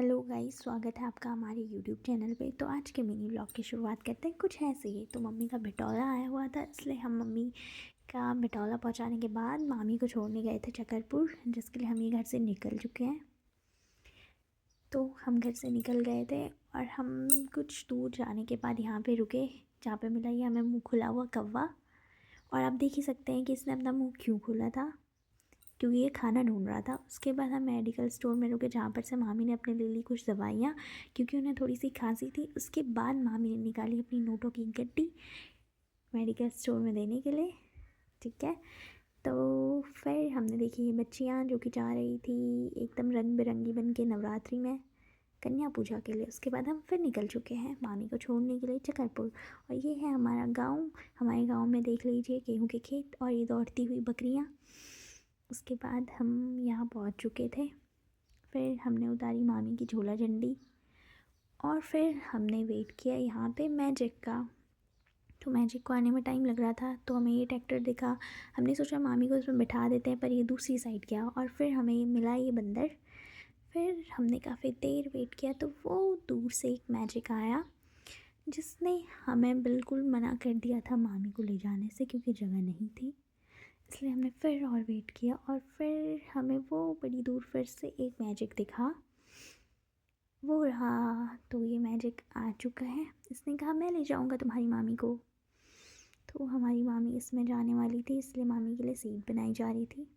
Hello guys, स्वागत है आपका हमारे यूट्यूब चैनल पे। तो आज के मिनी ब्लॉग की शुरुआत करते हैं कुछ ऐसे ही। तो मम्मी का बिटौला आया हुआ था, इसलिए हम मम्मी का बिटौला पहुंचाने के बाद मामी को छोड़ने गए थे चकरपुर, जिसके लिए हम ये घर से निकल चुके हैं। तो हम घर से निकल गए थे और हम कुछ दूर जाने के बाद यहाँ पे रुके, जहाँ पे मिला ये हमें मुँह खुला हुआ कौवा। और आप देख ही सकते हैं कि इसने अपना मुँह क्यों खोला था, क्योंकि ये खाना ढूंढ रहा था। उसके बाद हम मेडिकल स्टोर में रुके, जहाँ पर से मामी ने अपने लिए ली कुछ दवाइयाँ, क्योंकि उन्हें थोड़ी सी खांसी थी। उसके बाद मामी ने निकाली अपनी नोटों की गड्डी मेडिकल स्टोर में देने के लिए। ठीक है, तो फिर हमने देखी ये बच्चियाँ जो कि जा रही थी एकदम रंग बिरंगी बन के नवरात्रि में कन्या पूजा के लिए। उसके बाद हम फिर निकल चुके हैं मामी को छोड़ने के लिए चकरपुर। और ये है हमारा गाँव। हमारे गाँव में देख लीजिए गेहूँ के खेत और ये दौड़ती हुई बकरियाँ। उसके बाद हम यहाँ पहुँच चुके थे। फिर हमने उतारी मामी की झोला झंडी और फिर हमने वेट किया यहाँ पे मैजिक का। तो मैजिक को आने में टाइम लग रहा था, तो हमें ये ट्रैक्टर दिखा। हमने सोचा मामी को इसमें बिठा देते हैं, पर ये दूसरी साइड गया और फिर हमें मिला ये बंदर। फिर हमने काफ़ी देर वेट किया, तो वो दूर से एक मैजिक आया जिसने हमें बिल्कुल मना कर दिया था मामी को ले जाने से, क्योंकि जगह नहीं थी। इसलिए हमने फिर और वेट किया और फिर हमें वो बड़ी दूर फिर से एक मैजिक दिखा। वो रहा, तो ये मैजिक आ चुका है। इसने कहा मैं ले जाऊंगा तुम्हारी मामी को। तो हमारी मामी इसमें जाने वाली थी, इसलिए मामी के लिए सीट बनाई जा रही थी।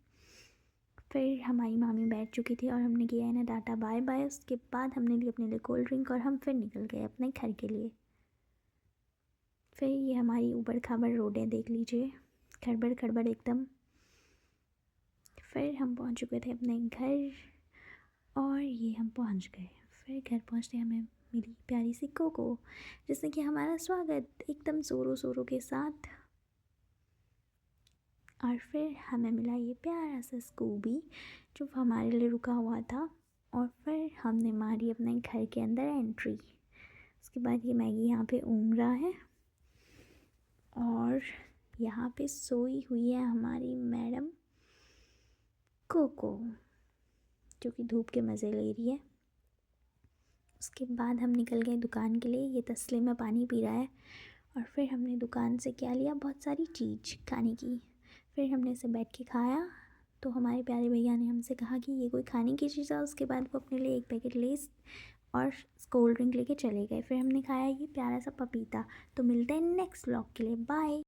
फिर हमारी मामी बैठ चुकी थी और हमने किया इन्हें टाटा बाय बाय। उसके बाद हमने ली अपने लिए कोल्ड ड्रिंक और हम फिर निकल गए अपने घर के लिए। फिर ये हमारी ऊबड़ खाबड़ रोडें देख लीजिए, खड़बड़ खड़बड़ एकदम। फिर हम पहुंच चुके थे अपने घर और ये हम पहुंच गए। फिर घर पहुंचते हमें मिली प्यारी सी कोको, जिसने कि हमारा स्वागत एकदम ज़ोरों शोरों के साथ। और फिर हमें मिला ये प्यारा सा स्कूबी जो हमारे लिए रुका हुआ था। और फिर हमने मारी अपने घर के अंदर एंट्री। उसके बाद ये मैगी यहाँ पे ऊँग रहा है और यहाँ पे सोई हुई है हमारी मैडम कोको, जो कि धूप के मज़े ले रही है। उसके बाद हम निकल गए दुकान के लिए। ये तसले में पानी पी रहा है। और फिर हमने दुकान से क्या लिया, बहुत सारी चीज़ खाने की। फिर हमने इसे बैठ के खाया। तो हमारे प्यारे भैया ने हमसे कहा कि ये कोई खाने की चीज़ है। उसके बाद वो अपने लिए एक पैकेट लेस और कोल्ड ड्रिंक लेके चले गए। फिर हमने खाया ये प्यारा सा पपीता। तो मिलते हैं नेक्स्ट व्लॉग के लिए, बाय।